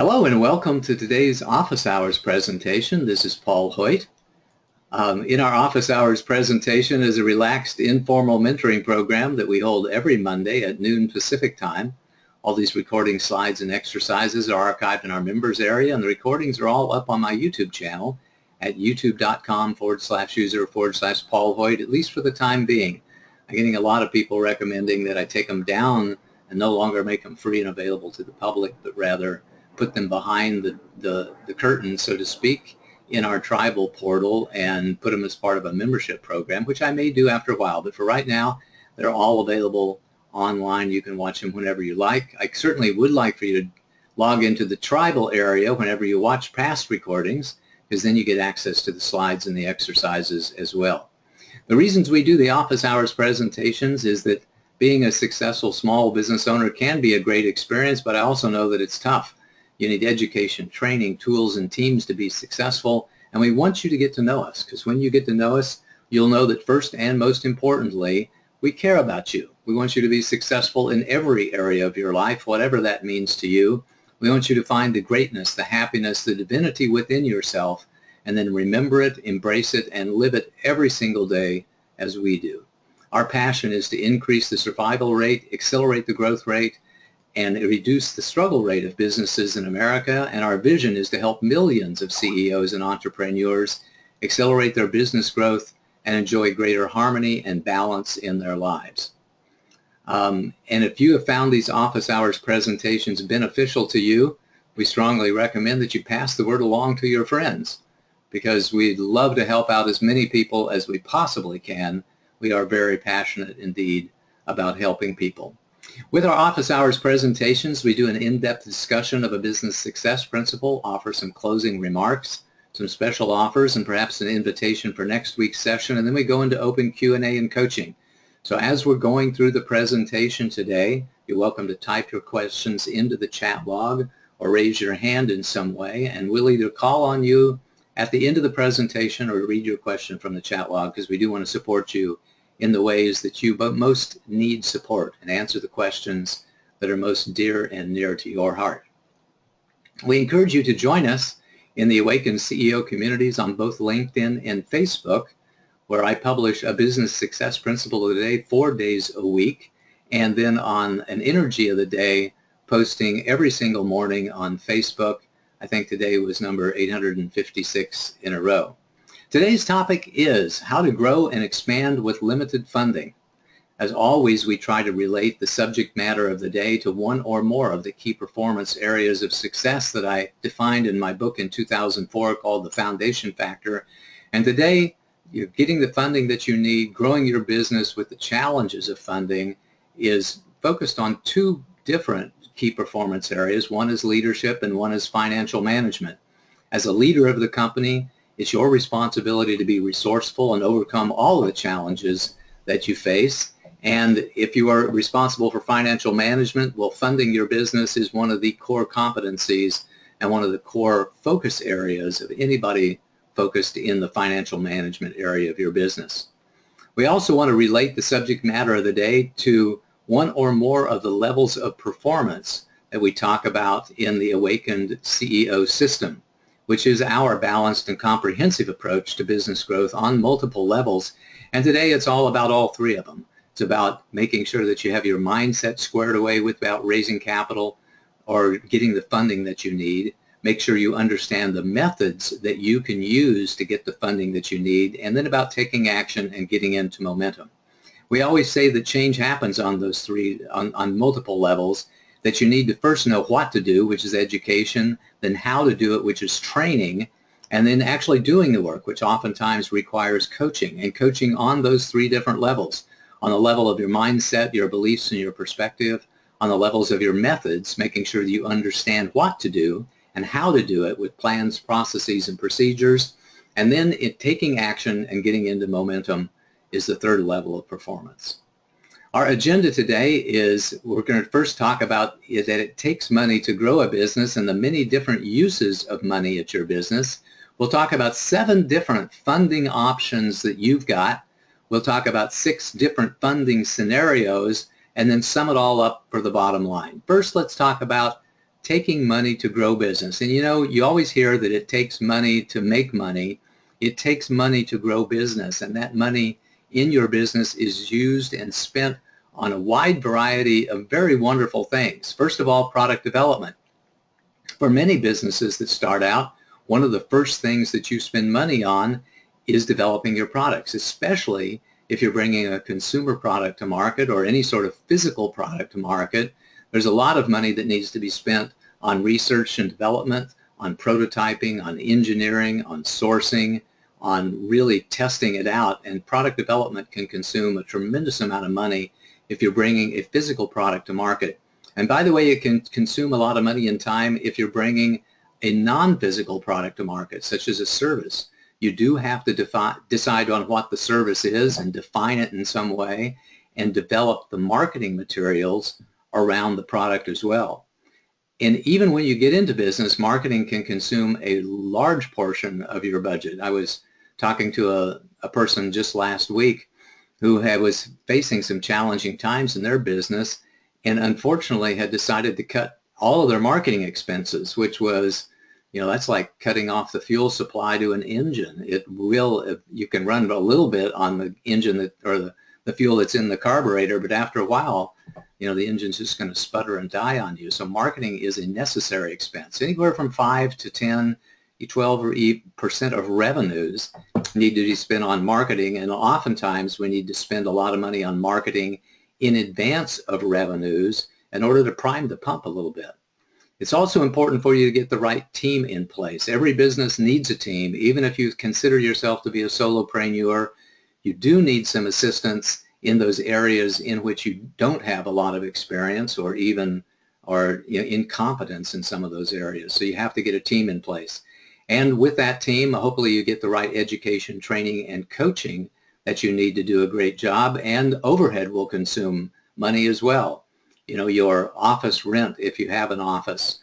Hello and welcome to today's office hours presentation. This is Paul Hoyt. In our office hours presentation is a relaxed informal mentoring program that we hold every Monday at noon Pacific time. All these recording slides and exercises are archived in our members area, and the recordings are all up on my YouTube channel at youtube.com/user/Paul Hoyt, at least for the time being. I'm getting a lot of people recommending that I take them down and no longer make them free and available to the public, but rather put them behind the curtain, so to speak, in our tribal portal and put them as part of a membership program, which I may do after a while. But for right now, they're all available online. You can watch them whenever you like. I certainly would like for you to log into the tribal area whenever you watch past recordings, because then you get access to the slides and the exercises as well. The reasons we do the office hours presentations is that being a successful small business owner can be a great experience, but I also know that it's tough. You need education, training, tools, and teams to be successful, and we want you to get to know us, because when you get to know us, you'll know that first and most importantly, we care about you. We want you to be successful in every area of your life, whatever that means to you. We want you to find the greatness, the happiness, the divinity within yourself, and then remember it, embrace it, and live it every single day as we do. Our passion is to increase the survival rate, accelerate the growth rate, and reduce the struggle rate of businesses in America, and our vision is to help millions of CEOs and entrepreneurs accelerate their business growth and enjoy greater harmony and balance in their lives. And if you have found these office hours presentations beneficial to you, we strongly recommend that you pass the word along to your friends, because we'd love to help out as many people as we possibly can. We are very passionate indeed about helping people. With our office hours presentations, we do an in-depth discussion of a business success principle, offer some closing remarks, some special offers, and perhaps an invitation for next week's session, and then we go into open Q&A and coaching. So as we're going through the presentation today, you're welcome to type your questions into the chat log or raise your hand in some way, and we'll either call on you at the end of the presentation or read your question from the chat log, because we do want to support you in the ways that you most need support and answer the questions that are most dear and near to your heart. We encourage you to join us in the Awakened CEO communities on both LinkedIn and Facebook, where I publish a business success principle of the day 4 days a week, and then on an energy of the day, posting every single morning on Facebook. I think today was number 856 in a row. Today's topic is how to grow and expand with limited funding. As always, we try to relate the subject matter of the day to one or more of the key performance areas of success that I defined in my book in 2004 called The Foundation Factor. And today, you're getting the funding that you need, growing your business with the challenges of funding, is focused on two different key performance areas. One is leadership and one is financial management. As a leader of the company, it's your responsibility to be resourceful and overcome all of the challenges that you face. And if you are responsible for financial management, well, funding your business is one of the core competencies and one of the core focus areas of anybody focused in the financial management area of your business. We also want to relate the subject matter of the day to one or more of the levels of performance that we talk about in the Awakened CEO system, which is our balanced and comprehensive approach to business growth on multiple levels. And today it's all about all three of them. It's about making sure that you have your mindset squared away without raising capital or getting the funding that you need. Make sure you understand the methods that you can use to get the funding that you need, and then about taking action and getting into momentum. We always say that change happens on those three, on multiple levels, that you need to first know what to do, which is education, then how to do it, which is training, and then actually doing the work, which oftentimes requires coaching, and coaching on those three different levels. On the level of your mindset, your beliefs, and your perspective, on the levels of your methods, making sure that you understand what to do and how to do it with plans, processes, and procedures, and then taking action and getting into momentum is the third level of performance. Our agenda today is we're going to first talk about that it takes money to grow a business and the many different uses of money at your business. We'll talk about 7 different funding options that you've got. We'll talk about 6 different funding scenarios and then sum it all up for the bottom line. First, let's talk about taking money to grow business. And you know, you always hear that it takes money to make money. It takes money to grow business, and that money in your business is used and spent on a wide variety of very wonderful things. First of all, product development. For many businesses that start out, one of the first things that you spend money on is developing your products, especially if you're bringing a consumer product to market or any sort of physical product to market. There's a lot of money that needs to be spent on research and development, on prototyping, on engineering, on sourcing, on really testing it out. And product development can consume a tremendous amount of money if you're bringing a physical product to market. And by the way, it can consume a lot of money and time if you're bringing a non-physical product to market, such as a service. You do have to decide on what the service is and define it in some way and develop the marketing materials around the product as well. And even when you get into business, marketing can consume a large portion of your budget. I was talking to a person just last week who was facing some challenging times in their business and unfortunately had decided to cut all of their marketing expenses, which was, you know, that's like cutting off the fuel supply to an engine. It will, you can run a little bit on the engine that, or the fuel that's in the carburetor, but after a while, you know, the engine's just going to sputter and die on you. So marketing is a necessary expense. Anywhere from 5 to 10, 12% of revenues need to be spent on marketing, and oftentimes we need to spend a lot of money on marketing in advance of revenues in order to prime the pump a little bit. It's also important for you to get the right team in place. Every business needs a team. Even if you consider yourself to be a solopreneur, you do need some assistance in those areas in which you don't have a lot of experience or even or incompetence in some of those areas. So you have to get a team in place. And with that team, hopefully you get the right education, training, and coaching that you need to do a great job, and overhead will consume money as well. You know, your office rent, if you have an office,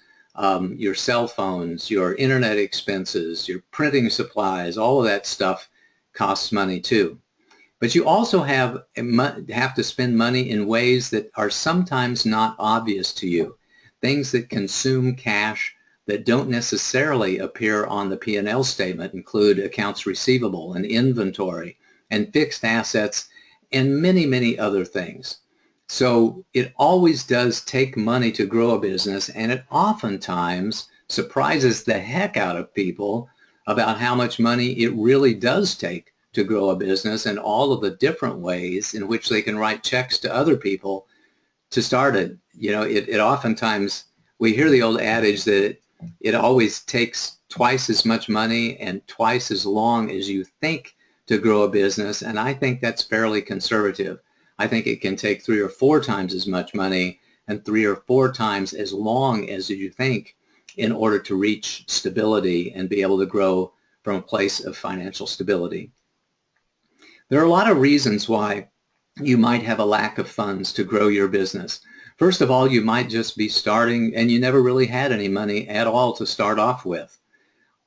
your cell phones, your internet expenses, your printing supplies, all of that stuff costs money too. But you also have to spend money in ways that are sometimes not obvious to you. Things that consume cash that don't necessarily appear on the P&L statement include accounts receivable and inventory and fixed assets and many, many other things. So it always does take money to grow a business, and it oftentimes surprises the heck out of people about how much money it really does take to grow a business and all of the different ways in which they can write checks to other people to start it. You know, it oftentimes, we hear the old adage that it always takes twice as much money and twice as long as you think to grow a business, and I think that's fairly conservative. I think it can take 3 or 4 times as much money and 3 or 4 times as long as you think in order to reach stability and be able to grow from a place of financial stability. There are a lot of reasons why you might have a lack of funds to grow your business. First of all, you might just be starting and you never really had any money at all to start off with.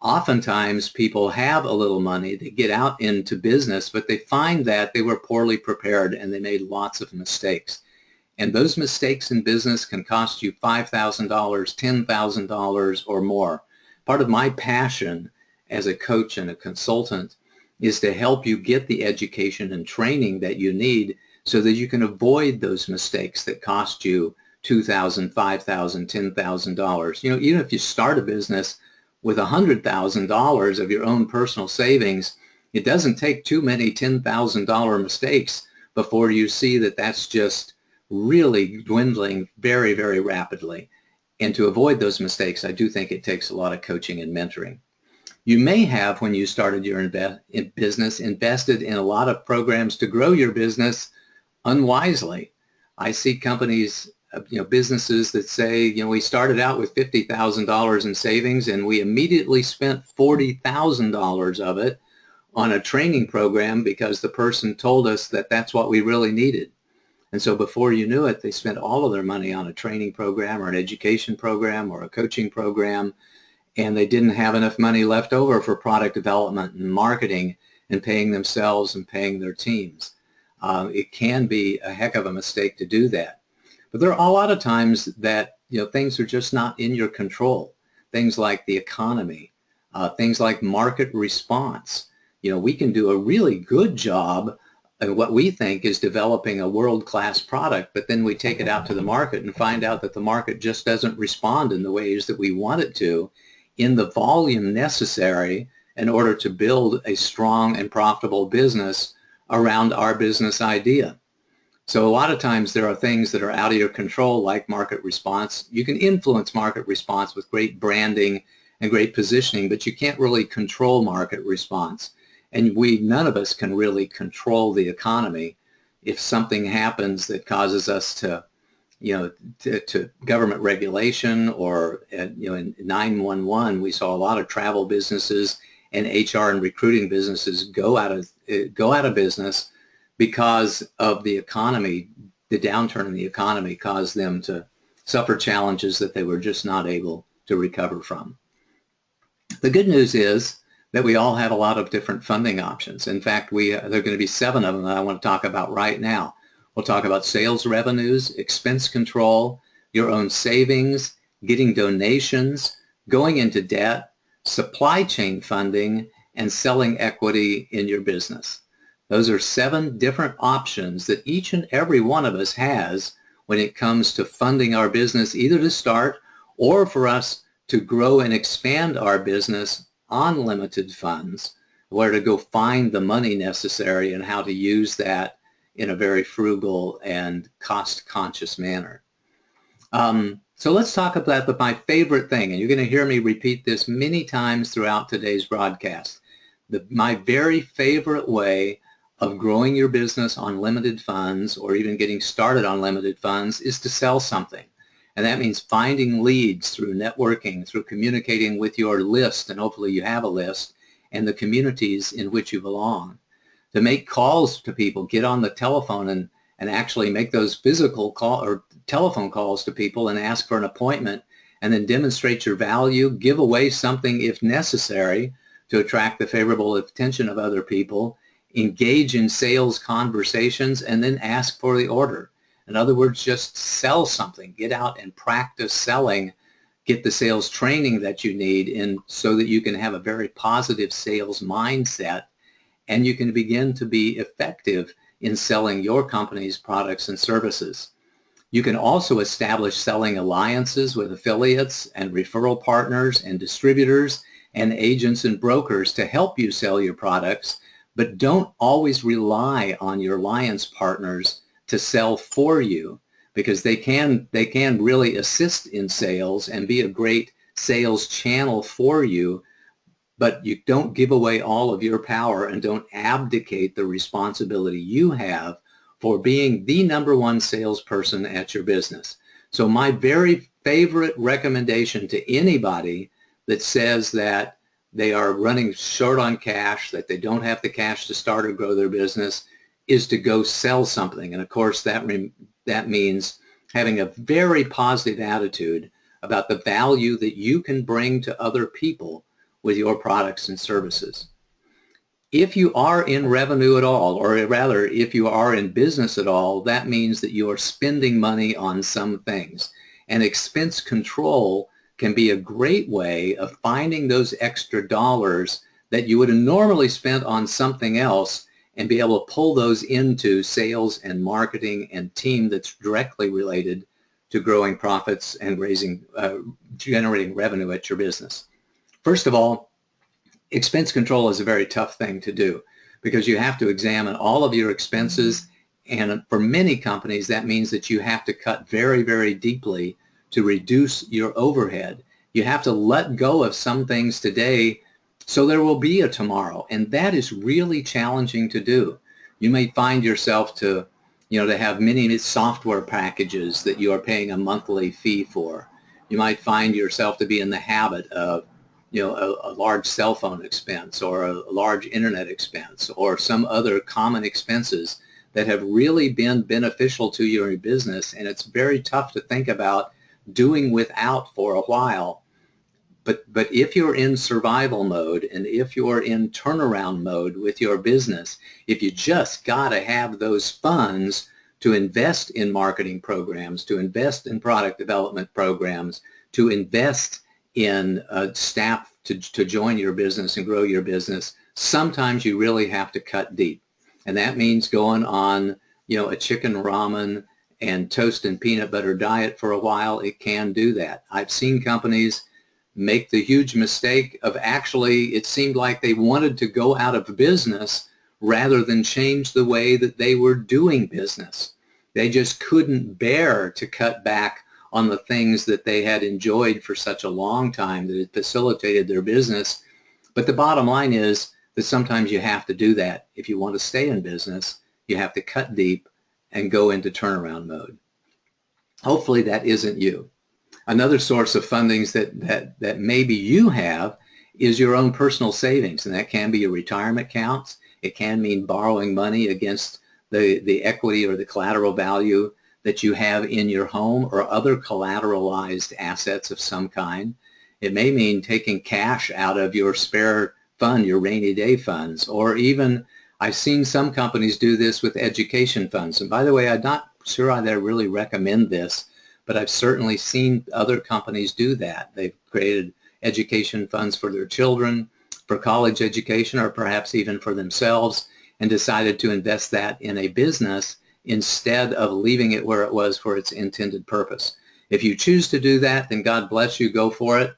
Oftentimes people have a little money, they get out into business, but they find that they were poorly prepared and they made lots of mistakes. And those mistakes in business can cost you $5,000, $10,000 or more. Part of my passion as a coach and a consultant is to help you get the education and training that you need so that you can avoid those mistakes that cost you $2,000, $5,000, $10,000. You know, even if you start a business with $100,000 of your own personal savings, it doesn't take too many $10,000 mistakes before you see that that's just really dwindling very, very rapidly. And to avoid those mistakes, I do think it takes a lot of coaching and mentoring. You may have, when you started your business, invested in a lot of programs to grow your business unwisely. I see companies, businesses that say, we started out with $50,000 in savings and we immediately spent $40,000 of it on a training program because the person told us that that's what we really needed. And so before you knew it, they spent all of their money on a training program or an education program or a coaching program, and they didn't have enough money left over for product development and marketing and paying themselves and paying their teams. It can be a heck of a mistake to do that. But there are a lot of times that things are just not in your control. Things like the economy, things like market response. We can do a really good job of what we think is developing a world-class product, but then we take it out to the market and find out that the market just doesn't respond in the ways that we want it to in the volume necessary in order to build a strong and profitable business around our business idea. So a lot of times there are things that are out of your control, like market response. You can influence market response with great branding and great positioning, but you can't really control market response. And none of us can really control the economy. If something happens that causes us to government regulation, or in 911, we saw a lot of travel businesses and HR and recruiting businesses go out of business because of the economy. The downturn in the economy caused them to suffer challenges that they were just not able to recover from. The good news is that we all have a lot of different funding options. In fact, there are going to be 7 of them that I want to talk about right now. We'll talk about sales revenues, expense control, your own savings, getting donations, going into debt, supply chain funding, and selling equity in your business. Those are 7 different options that each and every one of us has when it comes to funding our business, either to start or for us to grow and expand our business on limited funds, where to go find the money necessary and how to use that in a very frugal and cost-conscious manner. So let's talk about my favorite thing, and you're going to hear me repeat this many times throughout today's broadcast. My very favorite way of growing your business on limited funds, or even getting started on limited funds, is to sell something. And that means finding leads through networking, through communicating with your list, and hopefully you have a list, and the communities in which you belong. To make calls to people, get on the telephone and actually make those physical call or telephone calls to people and ask for an appointment, and then demonstrate your value, give away something if necessary to attract the favorable attention of other people, engage in sales conversations, and then ask for the order. In other words, just sell something. Get out and practice selling. Get the sales training that you need so that you can have a very positive sales mindset, and you can begin to be effective in selling your company's products and services. You can also establish selling alliances with affiliates and referral partners and distributors and agents and brokers to help you sell your products, but don't always rely on your alliance partners to sell for you, because they can really assist in sales and be a great sales channel for you, but you don't give away all of your power and don't abdicate the responsibility you have for being the #1 salesperson at your business. So my very favorite recommendation to anybody that says that they are running short on cash, that they don't have the cash to start or grow their business, is to go sell something. And of course that means having a very positive attitude about the value that you can bring to other people with your products and services. If you are in revenue at all, or rather if you are in business at all, that means that you are spending money on some things. And expense control can be a great way of finding those extra dollars that you would have normally spent on something else, and be able to pull those into sales and marketing and team that's directly related to growing profits and generating revenue at your business. First of all, expense control is a very tough thing to do, because you have to examine all of your expenses, and for many companies that means that you have to cut very, very deeply to reduce your overhead. You have to let go of some things today so there will be a tomorrow, and that is really challenging to do. You may find yourself to have many software packages that you are paying a monthly fee for. You might find yourself to be in the habit of a large cell phone expense, or a large internet expense, or some other common expenses that have really been beneficial to your business, and it's very tough to think about doing without for a while. But if you're in survival mode, and if you're in turnaround mode with your business, if you just got to have those funds to invest in marketing programs, to invest in product development programs, to invest in staff to join your business and grow your business, sometimes you really have to cut deep. And that means going on, a chicken ramen and toast and peanut butter diet for a while. It can do that. I've seen companies make the huge mistake of actually, it seemed like they wanted to go out of business rather than change the way that they were doing business. They just couldn't bear to cut back on the things that they had enjoyed for such a long time that it facilitated their business. But the bottom line is that sometimes you have to do that. If you want to stay in business, you have to cut deep and go into turnaround mode. Hopefully that isn't you. Another source of fundings that maybe you have is your own personal savings, and that can be your retirement accounts. It can mean borrowing money against the equity or the collateral value that you have in your home or other collateralized assets of some kind. It may mean taking cash out of your spare fund, your rainy day funds, or even I've seen some companies do this with education funds. And by the way, I'm not sure I really recommend this, but I've certainly seen other companies do that. They've created education funds for their children, for college education, or perhaps even for themselves, and decided to invest that in a business instead of leaving it where it was for its intended purpose. If you choose to do that, then God bless you, go for it.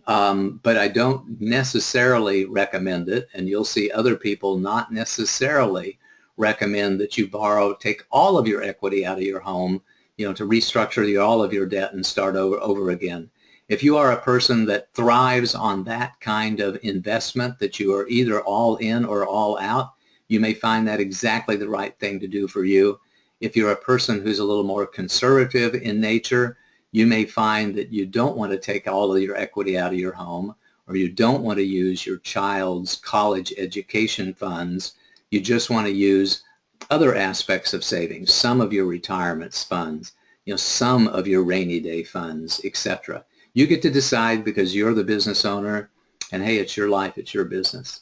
But I don't necessarily recommend it, and you'll see other people not necessarily recommend that you take all of your equity out of your home, to restructure all of your debt and start over again. If you are a person that thrives on that kind of investment, that you are either all in or all out, you may find that exactly the right thing to do for you. If you're a person who's a little more conservative in nature, you may find that you don't want to take all of your equity out of your home, or you don't want to use your child's college education funds. You just want to use other aspects of savings, some of your retirement funds, some of your rainy day funds, etc. You get to decide because you're the business owner, and hey, it's your life, it's your business.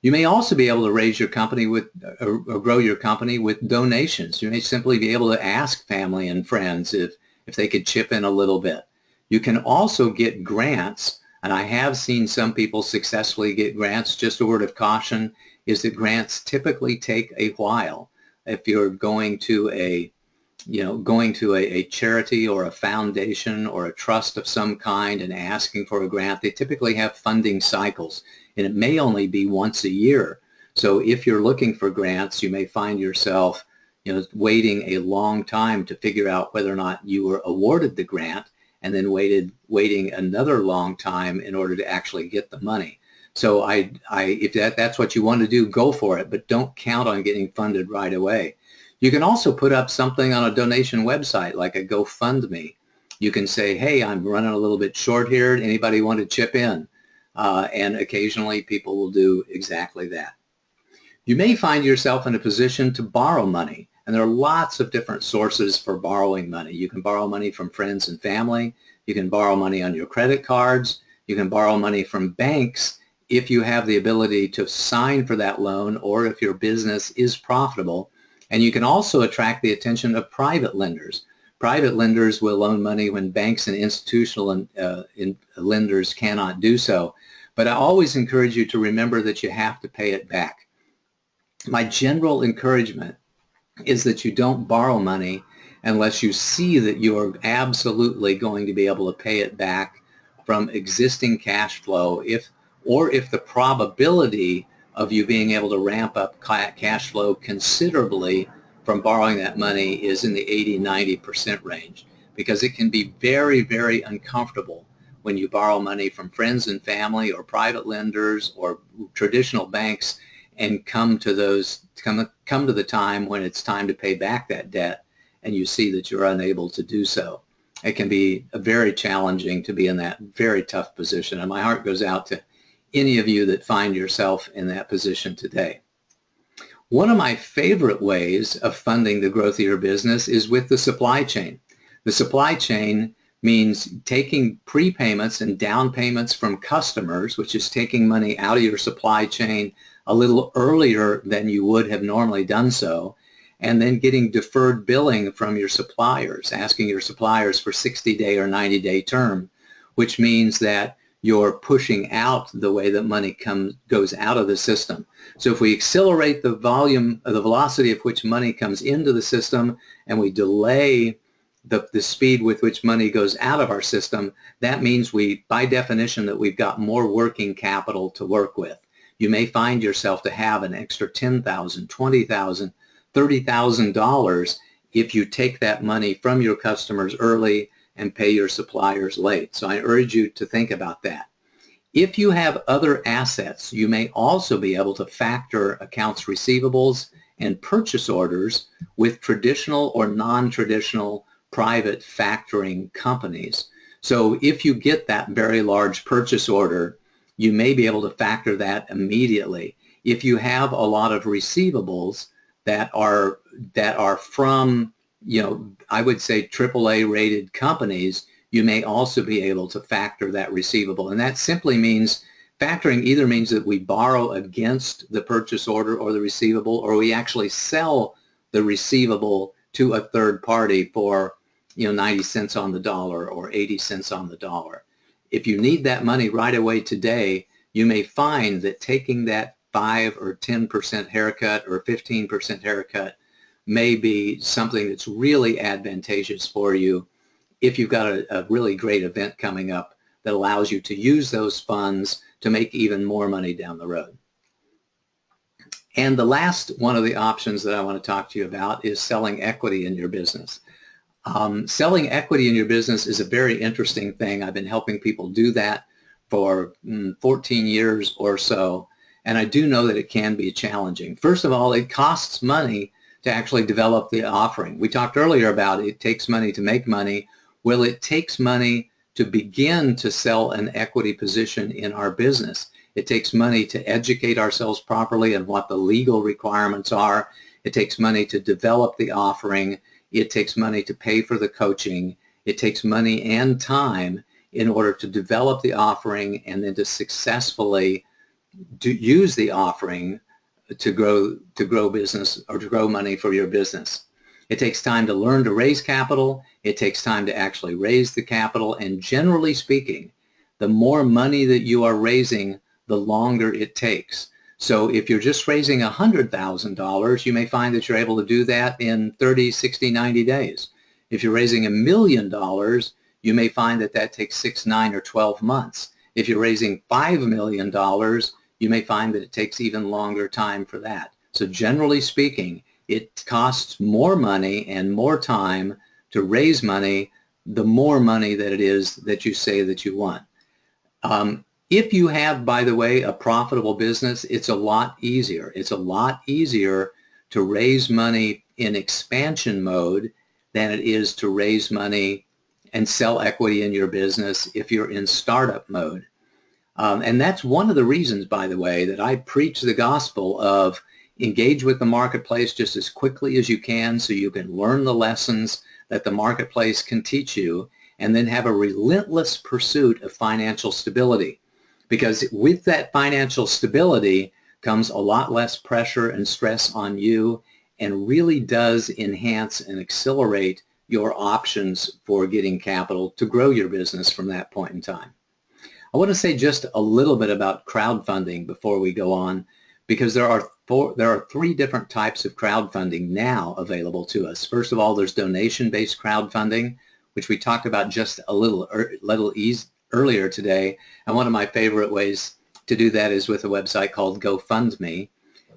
You may also be able to raise your company or grow your company with donations. You may simply be able to ask family and friends if they could chip in a little bit. You can also get grants, and I have seen some people successfully get grants. Just a word of caution is that grants typically take a while. If you're going to a charity or a foundation or a trust of some kind and asking for a grant, they typically have funding cycles, and it may only be once a year. So if you're looking for grants, you may find yourself waiting a long time to figure out whether or not you were awarded the grant, and then waiting another long time in order to actually get the money. So if that's what you want to do, go for it, but don't count on getting funded right away. You can also put up something on a donation website like a GoFundMe. You can say, hey, I'm running a little bit short here. Anybody want to chip in? And occasionally people will do exactly that. You may find yourself in a position to borrow money, and there are lots of different sources for borrowing money. You can borrow money from friends and family. You can borrow money on your credit cards. You can borrow money from banks if you have the ability to sign for that loan or if your business is profitable. And you can also attract the attention of private lenders. Private lenders will loan money when banks and institutional lenders cannot do so. But I always encourage you to remember that you have to pay it back. My general encouragement is that you don't borrow money unless you see that you are absolutely going to be able to pay it back from existing cash flow, or if the probability of you being able to ramp up cash flow considerably from borrowing that money is in the 80-90% range, because it can be very, very uncomfortable when you borrow money from friends and family or private lenders or traditional banks and come to the time when it's time to pay back that debt and you see that you're unable to do so. It can be very challenging to be in that very tough position, and my heart goes out to any of you that find yourself in that position today. One of my favorite ways of funding the growth of your business is with the supply chain. The supply chain means taking prepayments and down payments from customers, which is taking money out of your supply chain a little earlier than you would have normally done so, and then getting deferred billing from your suppliers, asking your suppliers for 60-day or 90-day term, which means that you're pushing out the way that money goes out of the system. So if we accelerate the volume, the velocity of which money comes into the system, and we delay the speed with which money goes out of our system, that means by definition, that we've got more working capital to work with. You may find yourself to have an extra $10,000, $20,000, $30,000 if you take that money from your customers early and pay your suppliers late. So I urge you to think about that. If you have other assets, you may also be able to factor accounts receivables and purchase orders with traditional or non-traditional private factoring companies. So if you get that very large purchase order, you may be able to factor that immediately. If you have a lot of receivables that are from, I would say AAA rated companies, you may also be able to factor that receivable. And that simply means, factoring either means that we borrow against the purchase order or the receivable, or we actually sell the receivable to a third party for 90 cents on the dollar or 80 cents on the dollar. If you need that money right away today, you may find that taking that 5 or 10% haircut or 15% haircut may be something that's really advantageous for you if you've got a really great event coming up that allows you to use those funds to make even more money down the road. And the last one of the options that I want to talk to you about is selling equity in your business. Selling equity in your business is a very interesting thing. I've been helping people do that for 14 years or so, and I do know that it can be challenging. First of all, it costs money to actually develop the offering. We talked earlier about it takes money to make money. Well, it takes money to begin to sell an equity position in our business. It takes money to educate ourselves properly on what the legal requirements are. It takes money to develop the offering. It takes money to pay for the coaching. It takes money and time in order to develop the offering and then to successfully use the offering to grow business or to grow money for your business. It takes time to learn to raise capital. It takes time to actually raise the capital. And generally speaking, the more money that you are raising, the longer it takes. So if you're just raising $100,000, you may find that you're able to do that in 30, 60, 90 days. If you're raising $1 million, you may find that that takes 6, 9, or 12 months. If you're raising $5 million, you may find that it takes even longer time for that. So generally speaking, it costs more money and more time to raise money, the more money that it is that you say that you want. If you have, by the way, a profitable business, it's a lot easier. It's a lot easier to raise money in expansion mode than it is to raise money and sell equity in your business if you're in startup mode. And that's one of the reasons, by the way, that I preach the gospel of engage with the marketplace just as quickly as you can so you can learn the lessons that the marketplace can teach you, and then have a relentless pursuit of financial stability. Because with that financial stability comes a lot less pressure and stress on you, and really does enhance and accelerate your options for getting capital to grow your business from that point in time. I want to say just a little bit about crowdfunding before we go on, because there are 3 different types of crowdfunding now available to us. First of all, there's donation-based crowdfunding, which we talked about just a little earlier today. And one of my favorite ways to do that is with a website called GoFundMe.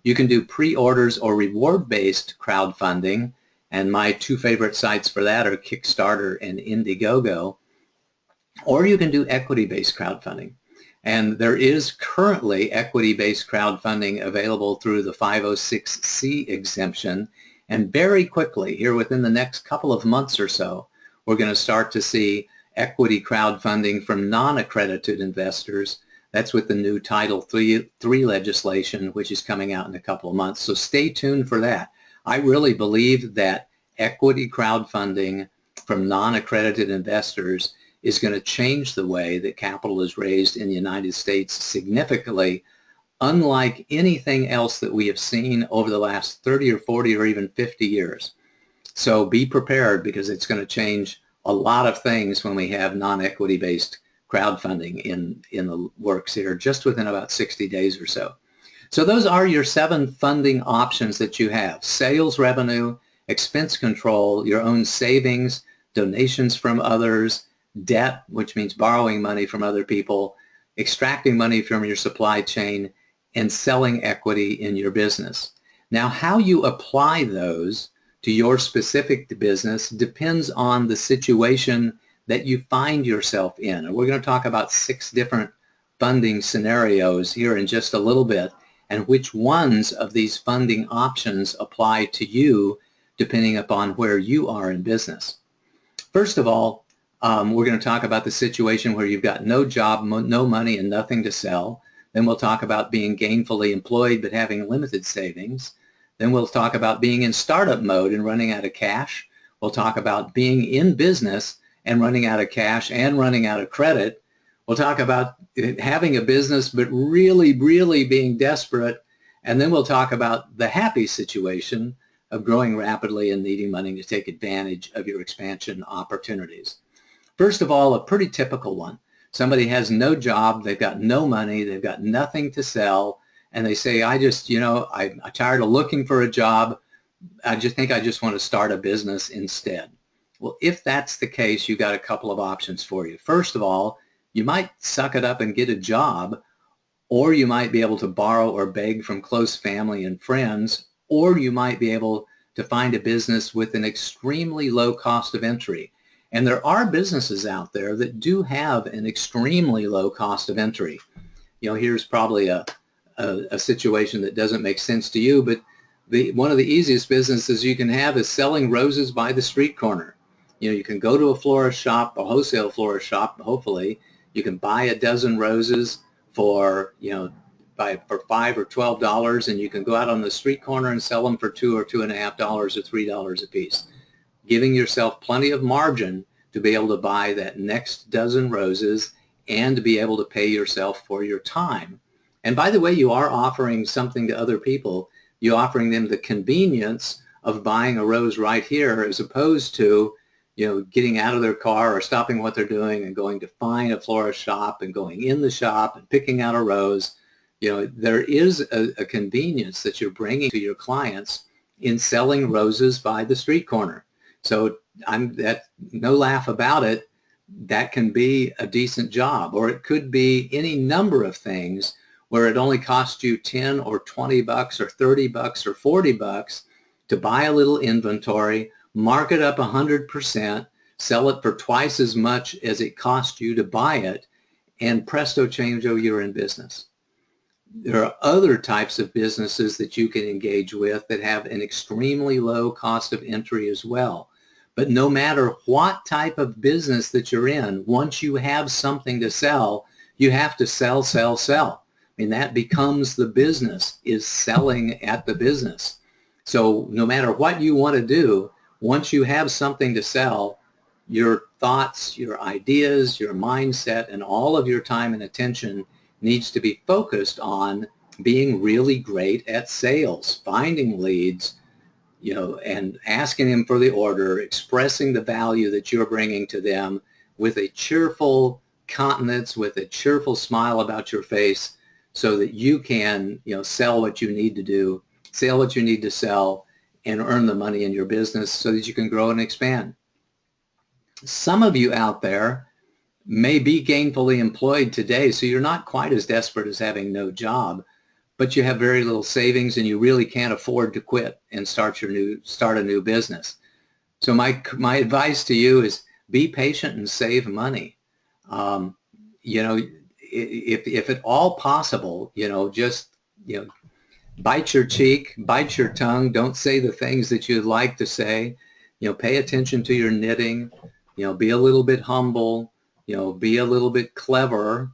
You can do pre-orders or reward-based crowdfunding, and my 2 favorite sites for that are Kickstarter and Indiegogo. Or you can do equity-based crowdfunding. And there is currently equity-based crowdfunding available through the 506c exemption. And very quickly, here within the next couple of months or so, we're going to start to see equity crowdfunding from non-accredited investors. That's with the new Title III legislation, which is coming out in a couple of months. So stay tuned for that. I really believe that equity crowdfunding from non-accredited investors is going to change the way that capital is raised in the United States significantly, unlike anything else that we have seen over the last 30 or 40 or even 50 years. So be prepared, because it's going to change a lot of things when we have non-equity based crowdfunding in the works here just within about 60 days or so. So those are your 7 funding options that you have: sales revenue, expense control, your own savings, donations from others, debt, which means borrowing money from other people, extracting money from your supply chain, and selling equity in your business. Now, how you apply those to your specific business depends on the situation that you find yourself in. And we're going to talk about 6 different funding scenarios here in just a little bit, and which ones of these funding options apply to you depending upon where you are in business. First of all, we're going to talk about the situation where you've got no job, no money, and nothing to sell. Then we'll talk about being gainfully employed but having limited savings. Then we'll talk about being in startup mode and running out of cash. We'll talk about being in business and running out of cash and running out of credit. We'll talk about having a business but really, really being desperate. And then we'll talk about the happy situation of growing rapidly and needing money to take advantage of your expansion opportunities. First of all, a pretty typical one. Somebody has no job, they've got no money, they've got nothing to sell, and they say, I'm tired of looking for a job. I just want to start a business instead. Well, if that's the case, you've got a couple of options for you. First of all, you might suck it up and get a job, or you might be able to borrow or beg from close family and friends, or you might be able to find a business with an extremely low cost of entry. And there are businesses out there that do have an extremely low cost of entry. Here's probably a situation that doesn't make sense to you, but one of the easiest businesses you can have is selling roses by the street corner. You can go to a florist shop, a wholesale florist shop, hopefully. You can buy a dozen roses for $5 or $12, and you can go out on the street corner and sell them for $2 or $2.50 or $3 a piece, giving yourself plenty of margin to be able to buy that next dozen roses and to be able to pay yourself for your time. And by the way, you are offering something to other people. You're offering them the convenience of buying a rose right here, as opposed to getting out of their car or stopping what they're doing and going to find a florist shop and going in the shop and picking out a rose. There is a convenience that you're bringing to your clients in selling roses by the street corner. So no laugh about it. That can be a decent job, or it could be any number of things where it only costs you 10 or 20 bucks or 30 bucks or 40 bucks to buy a little inventory, mark it up 100%, sell it for twice as much as it cost you to buy it, and presto changeo, you're in business. There are other types of businesses that you can engage with that have an extremely low cost of entry as well. But no matter what type of business that you're in, once you have something to sell, you have to sell, sell, sell. That becomes the business, is selling at the business. So no matter what you want to do, once you have something to sell, your thoughts, your ideas, your mindset, and all of your time and attention needs to be focused on being really great at sales, finding leads, and asking them for the order, expressing the value that you're bringing to them with a cheerful countenance, with a cheerful smile about your face, so that you can, sell what you need to do, sell what you need to sell, and earn the money in your business so that you can grow and expand. Some of you out there may be gainfully employed today, so you're not quite as desperate as having no job, but you have very little savings and you really can't afford to quit and start a new business. So my advice to you is be patient and save money. If at all possible, just bite your cheek, bite your tongue. Don't say the things that you'd like to say. Pay attention to your knitting. Be a little bit humble. Be a little bit clever.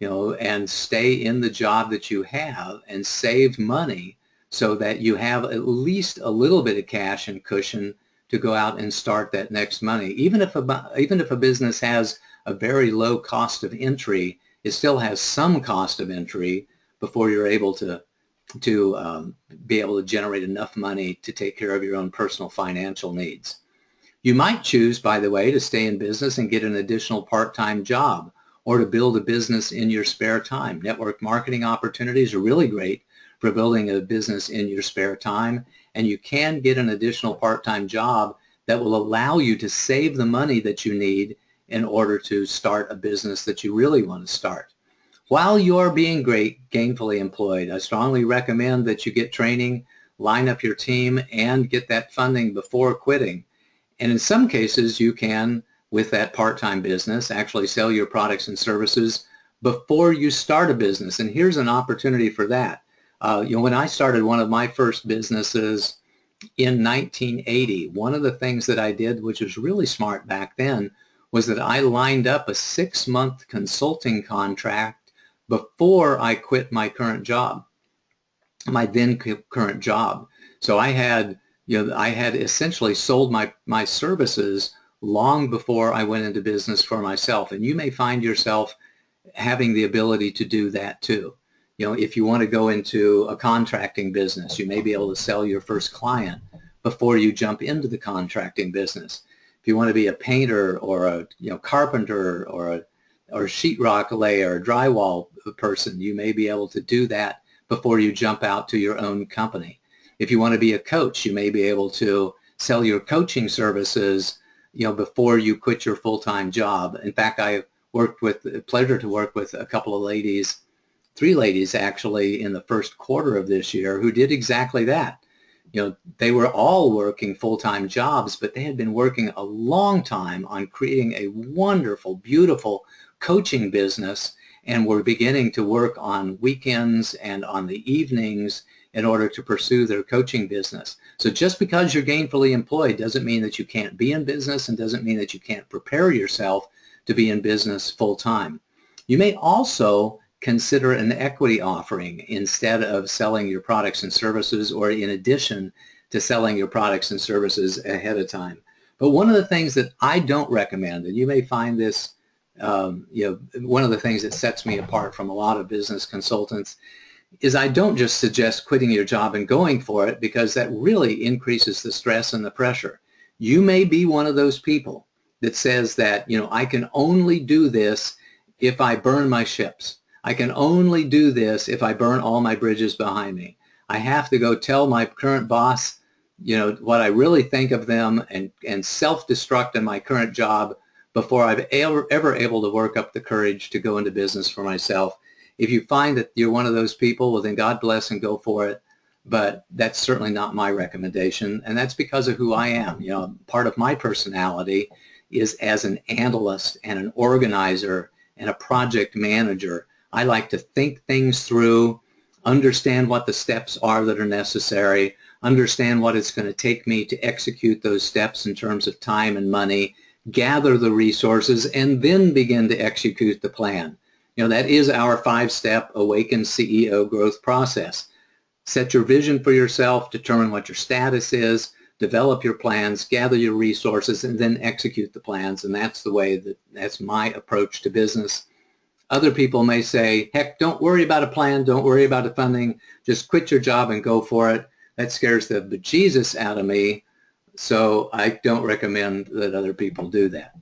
And stay in the job that you have and save money so that you have at least a little bit of cash and cushion to go out and start that next money. Even if a business has a very low cost of entry, it still has some cost of entry before you're able to be able to generate enough money to take care of your own personal financial needs. You might choose, by the way, to stay in business and get an additional part-time job, or to build a business in your spare time. Network marketing opportunities are really great for building a business in your spare time, and you can get an additional part-time job that will allow you to save the money that you need in order to start a business that you really want to start. While you're being gainfully employed, I strongly recommend that you get training, line up your team, and get that funding before quitting. And in some cases, you can, with that part-time business, actually sell your products and services before you start a business. And here's an opportunity for that. When I started one of my first businesses in 1980, one of the things that I did, which was really smart back then, was that I lined up a 6-month consulting contract before I quit my current job, my then current job. So I had essentially sold my services long before I went into business for myself. And you may find yourself having the ability to do that too. If you want to go into a contracting business, you may be able to sell your first client before you jump into the contracting business. If you want to be a painter or a carpenter or a sheetrock layer or drywall person, you may be able to do that before you jump out to your own company. If you want to be a coach, you may be able to sell your coaching services, before you quit your full-time job. In fact, I worked with the pleasure to work with a couple of ladies, 3 ladies actually, in the first quarter of this year who did exactly that. They were all working full-time jobs, but they had been working a long time on creating a wonderful, beautiful coaching business, and were beginning to work on weekends and on the evenings in order to pursue their coaching business. So just because you're gainfully employed doesn't mean that you can't be in business, and doesn't mean that you can't prepare yourself to be in business full-time. You may also consider an equity offering instead of selling your products and services, or in addition to selling your products and services ahead of time. But one of the things that I don't recommend, and you may find this, one of the things that sets me apart from a lot of business consultants, is I don't just suggest quitting your job and going for it, because that really increases the stress and the pressure. You may be one of those people that says that, I can only do this if I burn my ships. I can only do this if I burn all my bridges behind me. I have to go tell my current boss, what I really think of them, and self-destruct in my current job before I'm ever able to work up the courage to go into business for myself. If you find that you're one of those people, well, then God bless and go for it. But that's certainly not my recommendation, and that's because of who I am. Part of my personality is as an analyst and an organizer and a project manager. I like to think things through, understand what the steps are that are necessary, understand what it's going to take me to execute those steps in terms of time and money, gather the resources, and then begin to execute the plan. That is our 5-step Awaken CEO growth process. Set your vision for yourself, determine what your status is, develop your plans, gather your resources, and then execute the plans. And that's that's my approach to business. Other people may say, heck, don't worry about a plan, don't worry about the funding, just quit your job and go for it. That scares the bejesus out of me, so I don't recommend that other people do that.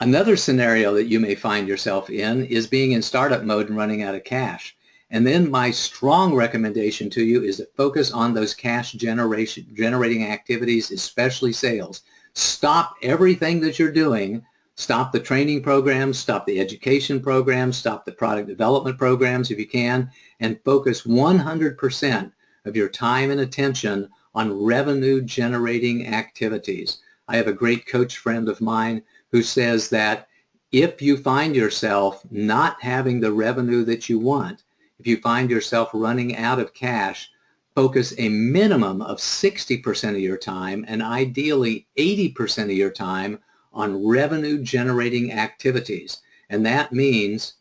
Another scenario that you may find yourself in is being in startup mode and running out of cash. And then my strong recommendation to you is to focus on those cash generating activities, especially sales. Stop everything that you're doing. Stop the training programs, stop the education programs, stop the product development programs if you can, and focus 100% of your time and attention on revenue generating activities. I have a great coach friend of mine who says that if you find yourself not having the revenue that you want, if you find yourself running out of cash, focus a minimum of 60% of your time, and ideally 80% of your time, on revenue generating activities. And that means,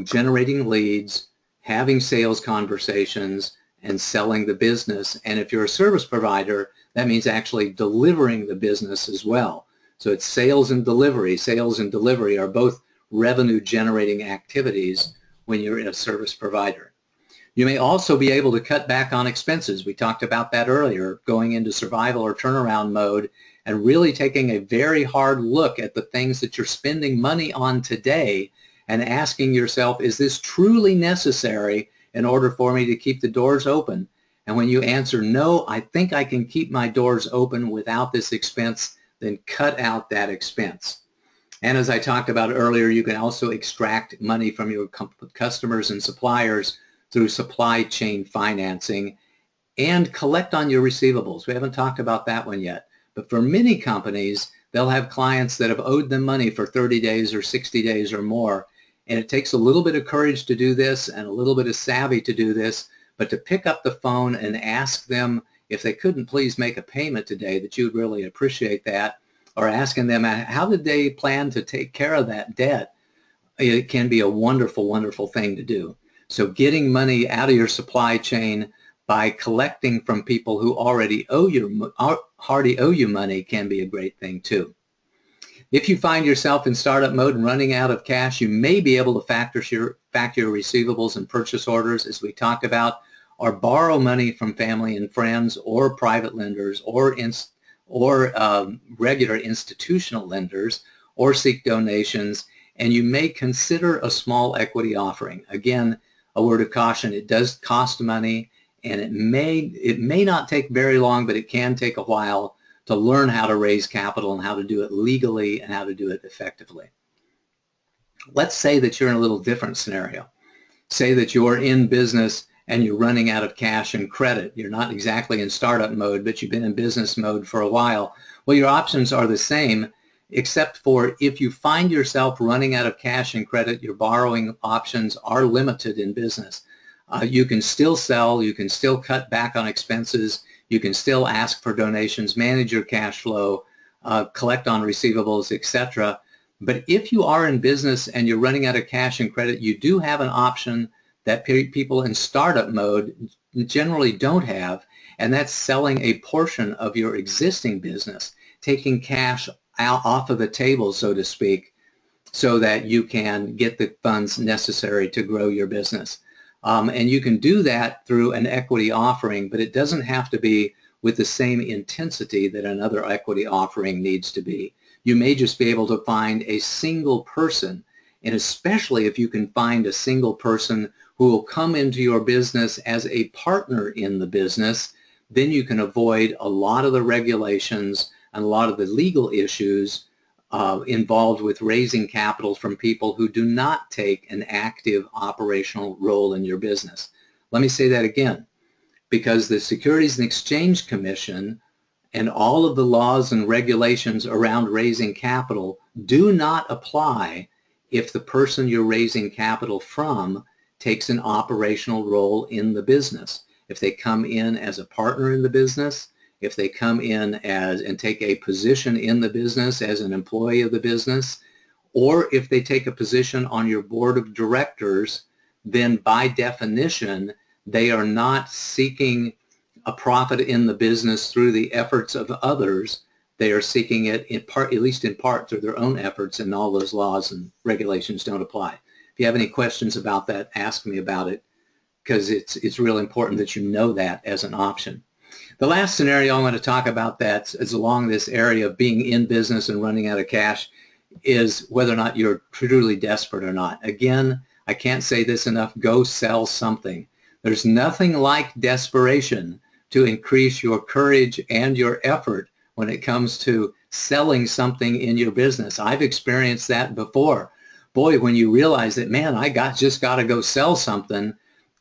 generating leads, having sales conversations, and selling the business. And if you're a service provider, that means actually delivering the business as well. So it's sales and delivery. Sales and delivery are both revenue generating activities when you're in a service provider. You may also be able to cut back on expenses. We talked about that earlier, going into survival or turnaround mode and really taking a very hard look at the things that you're spending money on today and asking yourself, is this truly necessary in order for me to keep the doors open? And when you answer, no, I think I can keep my doors open without this expense, then cut out that expense. And as I talked about earlier, you can also extract money from your customers and suppliers through supply chain financing and collect on your receivables. We haven't talked about that one yet. But for many companies, they'll have clients that have owed them money for 30 days or 60 days or more. And it takes a little bit of courage to do this and a little bit of savvy to do this, but to pick up the phone and ask them if they couldn't please make a payment today, that you'd really appreciate that, or asking them how did they plan to take care of that debt. It can be a wonderful, wonderful thing to do. So getting money out of your supply chain by collecting from people who already owe you money can be a great thing too. If you find yourself in startup mode and running out of cash, you may be able to factor your receivables and purchase orders, as we talked about, or borrow money from family and friends or private lenders or regular institutional lenders, or seek donations. And you may consider a small equity offering. Again, a word of caution, it does cost money, and it may not take very long, but it can take a while to learn how to raise capital and how to do it legally and how to do it effectively. Let's say that you're in a little different scenario. Say that you're in business and you're running out of cash and credit. You're not exactly in startup mode, but you've been in business mode for a while. Well, your options are the same, except for if you find yourself running out of cash and credit, your borrowing options are limited in business. You can still sell, you can still cut back on expenses, you can still ask for donations, manage your cash flow, collect on receivables, etc. But if you are in business and you're running out of cash and credit, you do have an option that people in startup mode generally don't have, and that's selling a portion of your existing business, taking cash out off of the table, so to speak, so that you can get the funds necessary to grow your business. And you can do that through an equity offering, but it doesn't have to be with the same intensity that another equity offering needs to be. You may just be able to find a single person, and especially if you can find a single person who will come into your business as a partner in the business, then you can avoid a lot of the regulations and a lot of the legal issues involved with raising capital from people who do not take an active operational role in your business. Let me say that again, because the Securities and Exchange Commission and all of the laws and regulations around raising capital do not apply if the person you're raising capital from takes an operational role in the business. If they come in as a partner in the business, if they come in and take a position in the business as an employee of the business, or if they take a position on your board of directors, then by definition, they are not seeking a profit in the business through the efforts of others. They are seeking it in part, at least in part, through their own efforts, and all those laws and regulations don't apply. If you have any questions about that, ask me about it, because it's really important that you know that as an option. The last scenario I want to talk about that is along this area of being in business and running out of cash is whether or not you're truly desperate or not. Again, I can't say this enough, go sell something. There's nothing like desperation to increase your courage and your effort when it comes to selling something in your business. I've experienced that before. Boy, when you realize that, man, I just got to go sell something,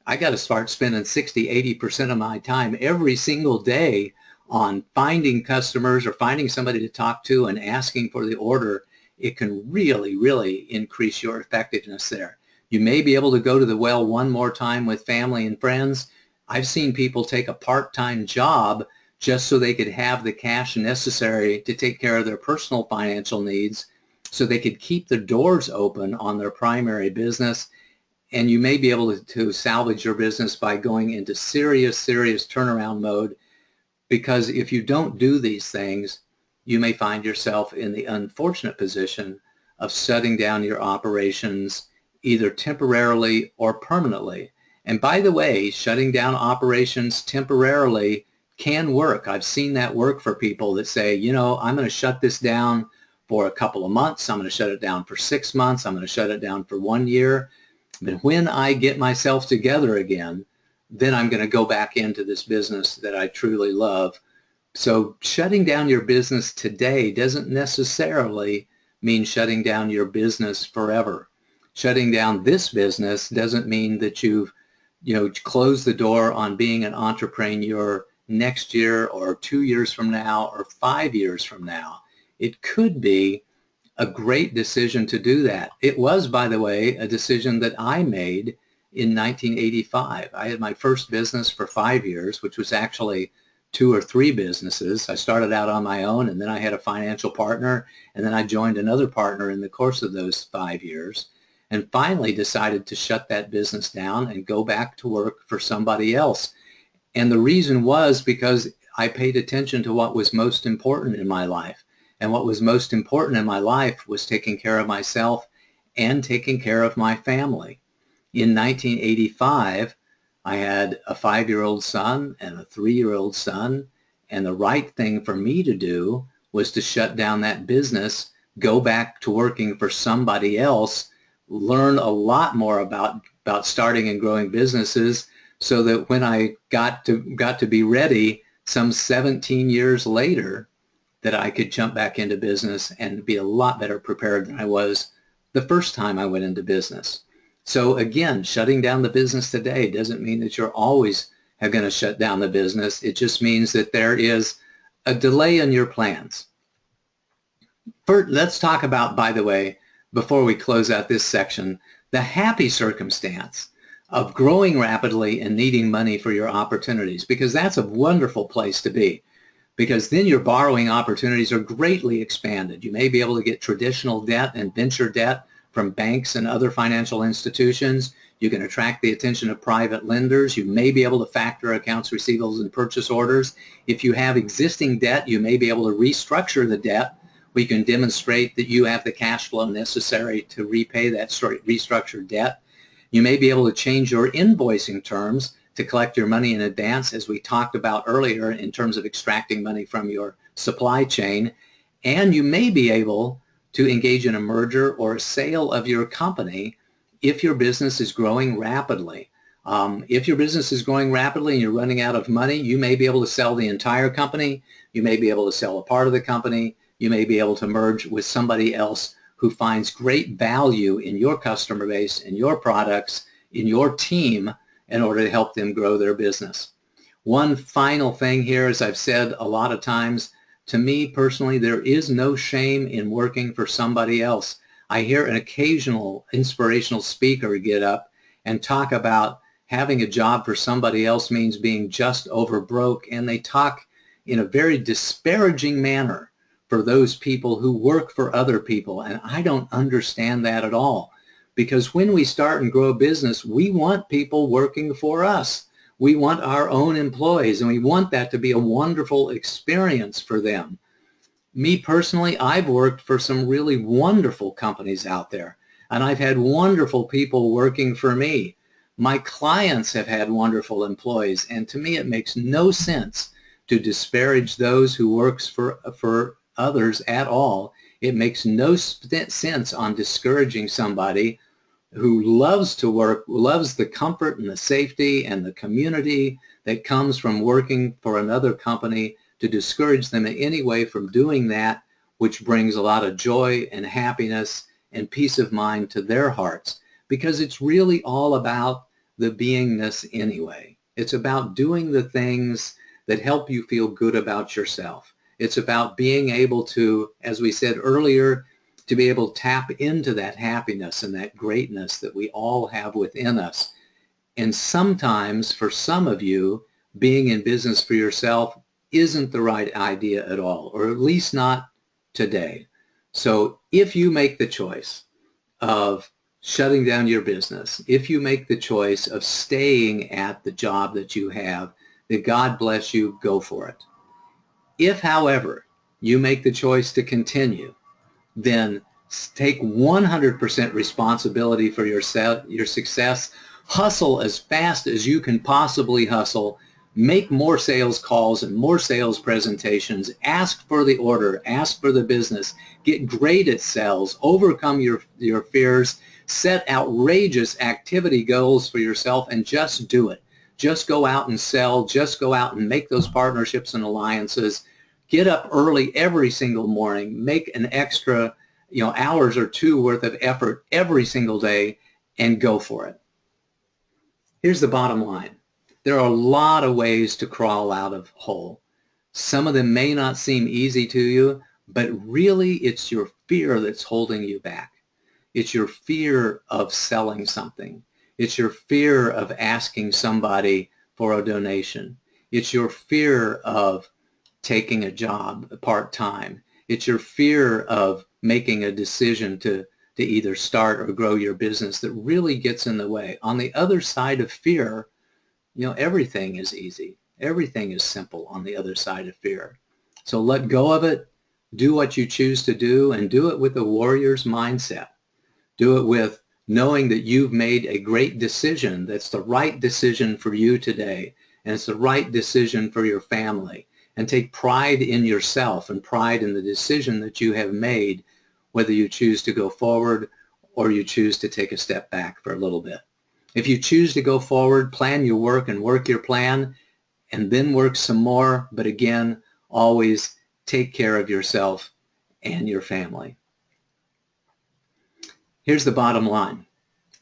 I got to start spending 60–80% of my time every single day on finding customers or finding somebody to talk to and asking for the order. It can really, really increase your effectiveness there. You may be able to go to the well one more time with family and friends. I've seen people take a part-time job just so they could have the cash necessary to take care of their personal financial needs, so they could keep the doors open on their primary business. And you may be able to salvage your business by going into serious turnaround mode, because if you don't do these things, you may find yourself in the unfortunate position of shutting down your operations either temporarily or permanently. And by the way, shutting down operations temporarily can work. I've seen that work for people that say, you know, I'm going to shut this down for a couple of months. I'm going to shut it down for 6 months. I'm going to shut it down for 1 year. But when I get myself together again, then I'm going to go back into this business that I truly love. So shutting down your business today doesn't necessarily mean shutting down your business forever. Shutting down this business doesn't mean that you've, closed the door on being an entrepreneur next year or 2 years from now or 5 years from now. It could be a great decision to do that. It was, by the way, a decision that I made in 1985. I had my first business for 5 years, which was actually 2 or 3 businesses. I started out on my own, and then I had a financial partner, and then I joined another partner in the course of those 5 years, and finally decided to shut that business down and go back to work for somebody else. And the reason was because I paid attention to what was most important in my life. And what was most important in my life was taking care of myself and taking care of my family. In 1985, I had a 5-year-old son and a 3-year-old son, and the right thing for me to do was to shut down that business, go back to working for somebody else, learn a lot more about starting and growing businesses, so that when I got to be ready some 17 years later, that I could jump back into business and be a lot better prepared than I was the first time I went into business. So again, shutting down the business today doesn't mean that you're always going to shut down the business. It just means that there is a delay in your plans. First, let's talk about, by the way, before we close out this section, the happy circumstance of growing rapidly and needing money for your opportunities, because that's a wonderful place to be. Because then your borrowing opportunities are greatly expanded. You may be able to get traditional debt and venture debt from banks and other financial institutions. You can attract the attention of private lenders. You may be able to factor accounts receivables and purchase orders. If you have existing debt, you may be able to restructure the debt. We can demonstrate that you have the cash flow necessary to repay that restructured debt. You may be able to change your invoicing terms to collect your money in advance, as we talked about earlier in terms of extracting money from your supply chain. And you may be able to engage in a merger or a sale of your company if your business is growing rapidly. If your business is growing rapidly and you're running out of money, you may be able to sell the entire company. You may be able to sell a part of the company. You may be able to merge with somebody else who finds great value in your customer base, in your products, in your team, in order to help them grow their business. One final thing here, as I've said a lot of times, to me personally, there is no shame in working for somebody else. I hear an occasional inspirational speaker get up and talk about having a job for somebody else means being just over broke, and they talk in a very disparaging manner for those people who work for other people, and I don't understand that at all. Because when we start and grow a business, we want people working for us. We want our own employees, and we want that to be a wonderful experience for them. Me personally, I've worked for some really wonderful companies out there, and I've had wonderful people working for me. My clients have had wonderful employees, and to me it makes no sense to disparage those who work for others at all. It makes no sense on discouraging somebody who loves to work, loves the comfort and the safety and the community that comes from working for another company, to discourage them in any way from doing that, which brings a lot of joy and happiness and peace of mind to their hearts. Because it's really all about the beingness anyway. It's about doing the things that help you feel good about yourself. It's about being able to, as we said earlier, to be able to tap into that happiness and that greatness that we all have within us. And sometimes, for some of you, being in business for yourself isn't the right idea at all, or at least not today. So if you make the choice of shutting down your business, if you make the choice of staying at the job that you have, then God bless you, go for it. If, however, you make the choice to continue, then Take 100% responsibility for your success. Hustle as fast as you can possibly hustle. Make more sales calls and more sales presentations. Ask for the order. Ask for the business. Get great at sales. Overcome your fears. Set outrageous activity goals for yourself and just do it. Just go out and sell. Just go out and make those partnerships and alliances. Get up early every single morning. Make an extra hours or two worth of effort every single day and go for it. Here's the bottom line. There are a lot of ways to crawl out of a hole. Some of them may not seem easy to you, but really it's your fear that's holding you back. It's your fear of selling something. It's your fear of asking somebody for a donation. It's your fear of taking a job part-time. It's your fear of making a decision to either start or grow your business that really gets in the way. On the other side of fear, everything is easy. Everything is simple on the other side of fear. So let go of it, do what you choose to do, and do it with a warrior's mindset. Do it with knowing that you've made a great decision that's the right decision for you today, and it's the right decision for your family. And take pride in yourself and pride in the decision that you have made, whether you choose to go forward or you choose to take a step back for a little bit. If you choose to go forward, plan your work and work your plan, and then work some more. But again, always take care of yourself and your family. Here's the bottom line.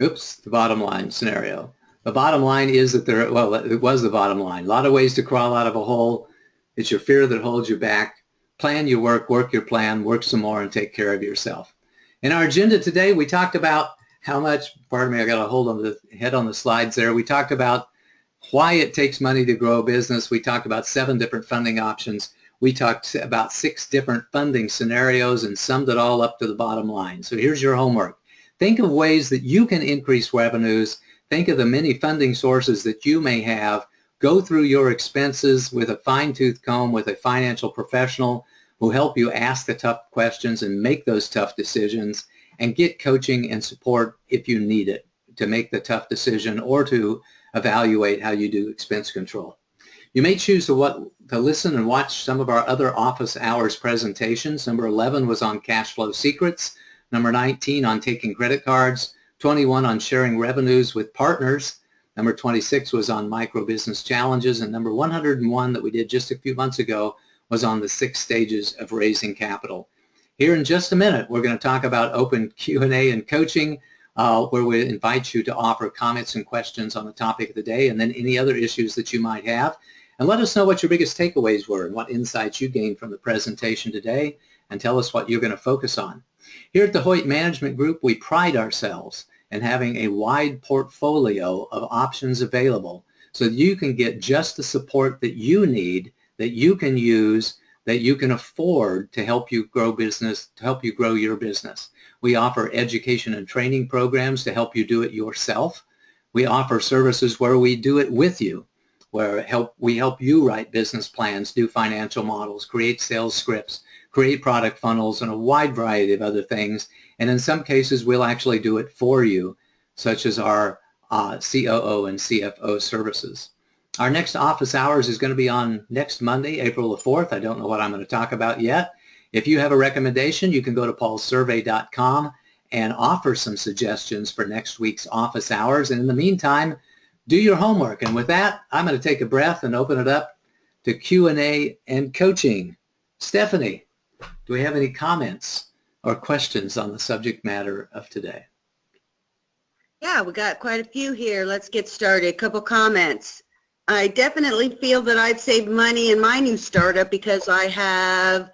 Oops, the bottom line scenario. The bottom line is that it was the bottom line. A lot of ways to crawl out of a hole. It's your fear that holds you back. Plan your work, work your plan, work some more, and take care of yourself. In our agenda today, we talked about how much, pardon me, I got a hold on the head on the slides there. We talked about why it takes money to grow a business. We talked about 7 different funding options. We talked about 6 different funding scenarios and summed it all up to the bottom line. So here's your homework. Think of ways that you can increase revenues. Think of the many funding sources that you may have. Go through your expenses with a fine-tooth comb with a financial professional who help you ask the tough questions and make those tough decisions, and get coaching and support if you need it to make the tough decision or to evaluate how you do expense control. You may choose to listen and watch some of our other office hours presentations. Number 11 was on cash flow secrets, number 19 on taking credit cards, 21 on sharing revenues with partners, number 26 was on micro business challenges, and number 101 that we did just a few months ago was on the 6 stages of raising capital. Here in just a minute, we're going to talk about open Q&A and coaching, where we invite you to offer comments and questions on the topic of the day, and then any other issues that you might have. And let us know what your biggest takeaways were and what insights you gained from the presentation today, and tell us what you're going to focus on. Here at the Hoyt Management Group, we pride ourselves in having a wide portfolio of options available so that you can get just the support that you need, that you can use, that you can afford to help you grow business, to help you grow your business. We offer education and training programs to help you do it yourself. We offer services where we do it with you, where we help you write business plans, do financial models, create sales scripts, create product funnels, and a wide variety of other things. And in some cases, we'll actually do it for you, such as our COO and CFO services. Our next office hours is going to be on next Monday, April the 4th. I don't know what I'm going to talk about yet. If you have a recommendation, you can go to paulsurvey.com and offer some suggestions for next week's office hours. And in the meantime, do your homework. And with that, I'm going to take a breath and open it up to Q&A and coaching. Stephanie, do we have any comments or questions on the subject matter of today? Yeah, we got quite a few here. Let's get started. A couple comments. I definitely feel that I've saved money in my new startup because I have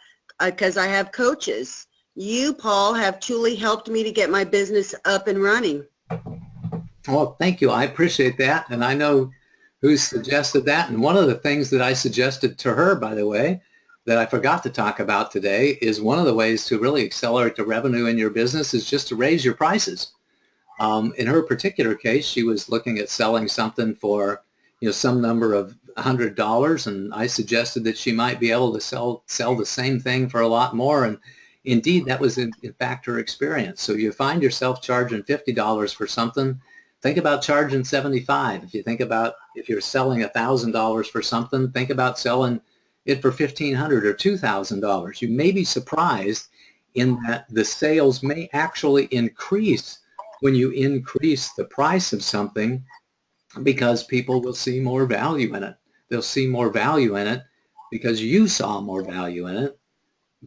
coaches. You, Paul, have truly helped me to get my business up and running. Well, thank you. I appreciate that. And I know who suggested that. And one of the things that I suggested to her, by the way, that I forgot to talk about today is one of the ways to really accelerate the revenue in your business is just to raise your prices. In her particular case, she was looking at selling something for some number of $100, and I suggested that she might be able to sell the same thing for a lot more. And indeed, that was in fact her experience. So you find yourself charging $50 for something, think about charging 75. If you think about if you're selling $1,000 for something, think about selling it for $1,500 or $2,000. You may be surprised in that the sales may actually increase when you increase the price of something, because people will see more value in it. They'll see more value in it because you saw more value in it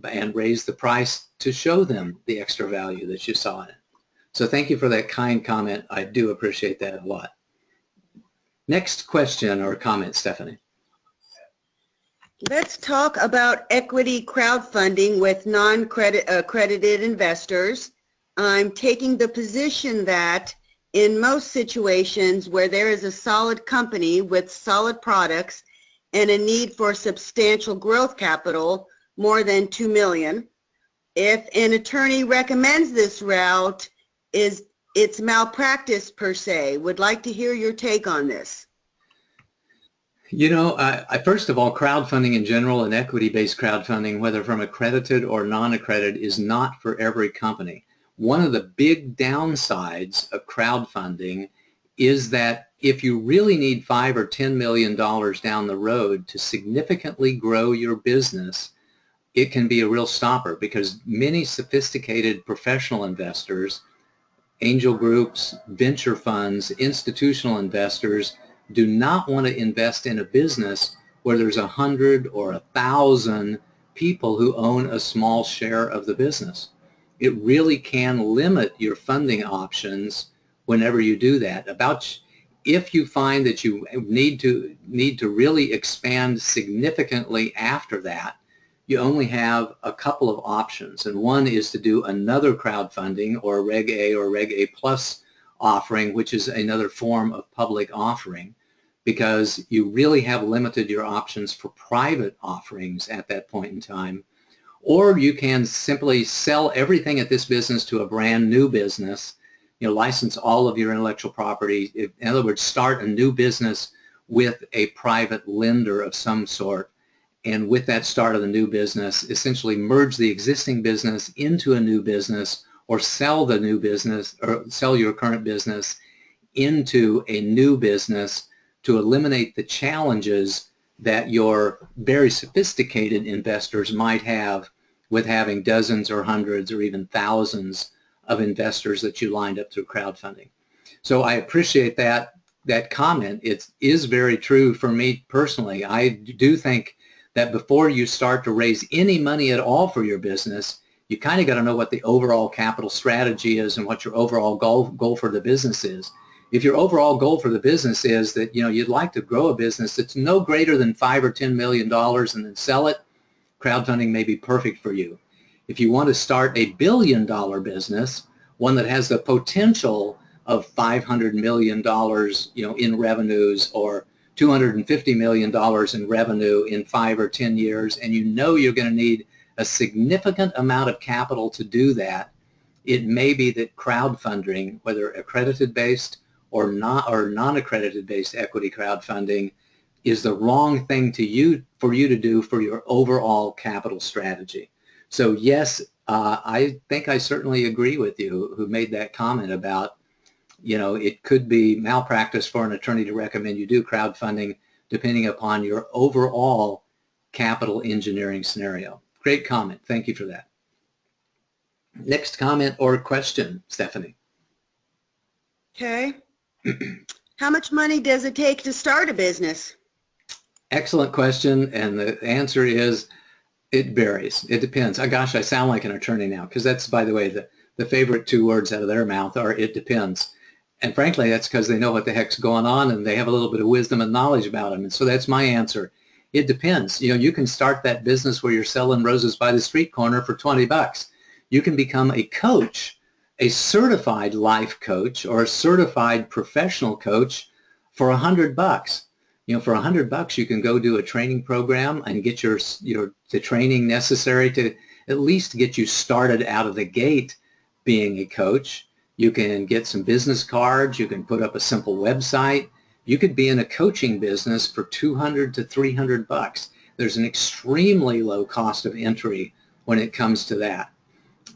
and raised the price to show them the extra value that you saw in it. So thank you for that kind comment. I do appreciate that a lot. Next question or comment, Stephanie. Let's talk about equity crowdfunding with non-accredited investors. I'm taking the position that in most situations where there is a solid company with solid products and a need for substantial growth capital, more than $2 million, if an attorney recommends this route, it's malpractice per se. Would like to hear your take on this. You know, first of all, crowdfunding in general and equity-based crowdfunding, whether from accredited or non-accredited, is not for every company. One of the big downsides of crowdfunding is that if you really need $5 or $10 million down the road to significantly grow your business, it can be a real stopper, because many sophisticated professional investors, angel groups, venture funds, institutional investors do not want to invest in a business where there's 100 or 1,000 people who own a small share of the business. It really can limit your funding options whenever you do that. If you find that you need to really expand significantly after that, you only have a couple of options, and one is to do another crowdfunding or Reg A or Reg A plus offering, which is another form of public offering, because you really have limited your options for private offerings at that point in time. Or you can simply sell everything at this business to a brand new business, license all of your intellectual property. In other words, start a new business with a private lender of some sort. And with that start of the new business, essentially merge the existing business into a new business, or sell the new business, or sell your current business into a new business to eliminate the challenges that your very sophisticated investors might have with having dozens or hundreds or even thousands of investors that you lined up through crowdfunding. So I appreciate that comment. It is very true for me personally. I do think that before you start to raise any money at all for your business, you kind of got to know what the overall capital strategy is and what your overall goal for the business is. If your overall goal for the business is that you'd like to grow a business that's no greater than $5 or $10 million and then sell it, crowdfunding may be perfect for you. If you want to start a billion-dollar business, one that has the potential of $500 million, in revenues, or $250 million in revenue in 5 or 10 years, and you're going to need a significant amount of capital to do that, it may be that crowdfunding, whether accredited based or non-accredited based equity crowdfunding, is the wrong thing for you to do for your overall capital strategy. So yes, I think I certainly agree with you who made that comment about it could be malpractice for an attorney to recommend you do crowdfunding depending upon your overall capital engineering scenario. Great comment. Thank you for that. Next comment or question, Stephanie. Okay. How much money does it take to start a business? Excellent question, and the answer is it varies. It depends. Oh, gosh, I sound like an attorney now, because that's, by the way, the favorite 2 words out of their mouth are "it depends." And frankly, that's because they know what the heck's going on and they have a little bit of wisdom and knowledge about them. And so that's my answer. It depends. You can start that business where you're selling roses by the street corner for $20. You can become a coach, a certified life coach or a certified professional coach for $100. For $100, you can go do a training program and get the training necessary to at least get you started out of the gate being a coach. You can get some business cards. You can put up a simple website. You could be in a coaching business for $200 to $300. There's an extremely low cost of entry when it comes to that.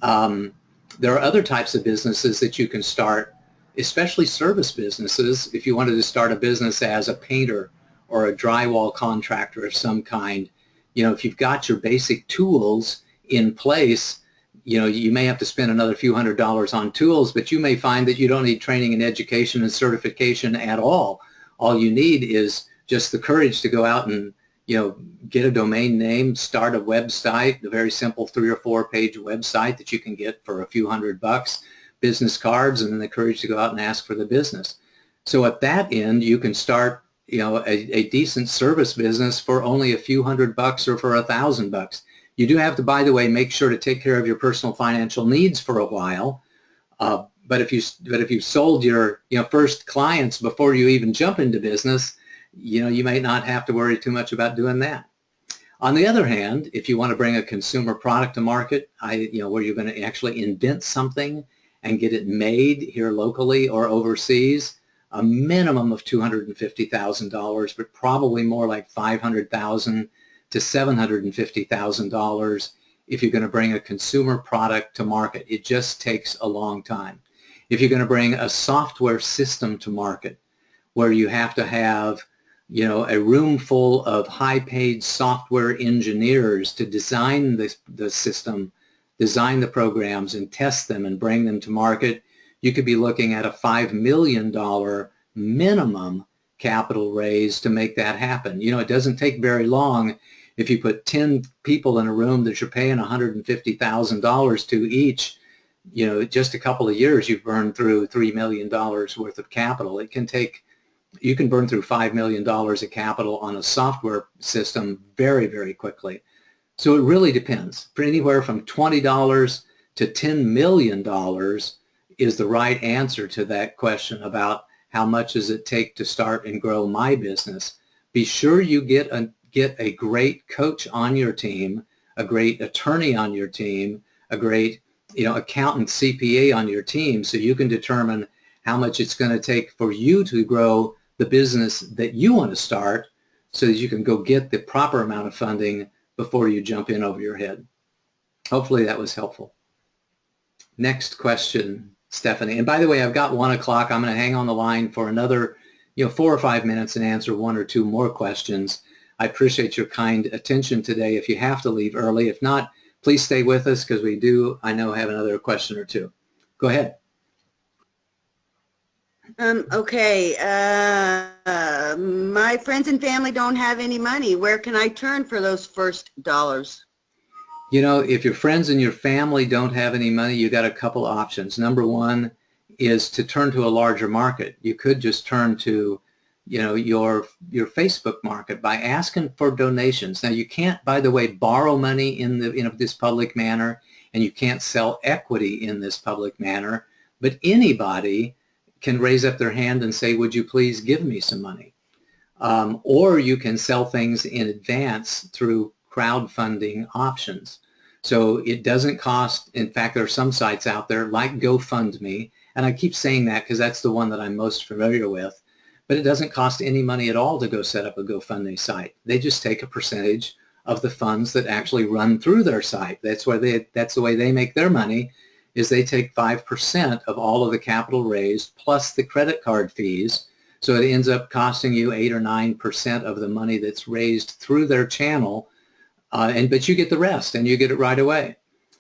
Um, there are other types of businesses that you can start, especially service businesses. If you wanted to start a business as a painter or a drywall contractor of some kind, if you've got your basic tools in place, you may have to spend another few $100s on tools, but you may find that you don't need training and education and certification at all. All you need is just the courage to go out and get a domain name, start a website, a very simple 3 or 4 page website that you can get for a few $100, business cards, and then the courage to go out and ask for the business. So at that end, you can start, a decent service business for only a few $100 or for $1,000. You do have to, by the way, make sure to take care of your personal financial needs for a while. But if you've sold your first clients before you even jump into business, you may not have to worry too much about doing that. On the other hand, if you want to bring a consumer product to market, where you're going to actually invent something and get it made here locally or overseas, a minimum of $250,000, but probably more like $500,000 to $750,000 if you're going to bring a consumer product to market. It just takes a long time. If you're going to bring a software system to market, where you have to have a room full of high-paid software engineers to design the system, design the programs, and test them and bring them to market, you could be looking at a $5 million minimum capital raise to make that happen. It doesn't take very long. If you put 10 people in a room that you're paying $150,000 to each, just a couple of years, you've burned through $3 million worth of capital. You can burn through $5 million of capital on a software system very, very quickly. So it really depends. For anywhere from $20 to $10 million is the right answer to that question about how much does it take to start and grow my business. Be sure you get a great coach on your team, a great attorney on your team, a great accountant, CPA on your team, so you can determine how much it's going to take for you to grow the business that you want to start, so that you can go get the proper amount of funding before you jump in over your head. Hopefully that was helpful. Next question, Stephanie. And by the way, I've got 1 o'clock. I'm going to hang on the line for another 4 or 5 minutes and answer 1 or 2 more questions. I appreciate your kind attention today. If you have to leave early, if not, please stay with us, because we do, I know, have another question or two. Go ahead. Okay. My friends and family don't have any money. Where can I turn for those first dollars? If your friends and your family don't have any money, you got a couple options. Number one is to turn to a larger market. You could just turn to, your Facebook market by asking for donations. Now, you can't, by the way, borrow money in this public manner, and you can't sell equity in this public manner, but anybody can raise up their hand and say, would you please give me some money? Or you can sell things in advance through crowdfunding options. So it doesn't cost, in fact, there are some sites out there like GoFundMe, and I keep saying that because that's the one that I'm most familiar with, but it doesn't cost any money at all to go set up a GoFundMe site. They just take a percentage of the funds that actually run through their site. That's the way they make their money, is they take 5% of all of the capital raised plus the credit card fees. So it ends up costing you 8 or 9% of the money that's raised through their channel, but you get the rest, and you get it right away.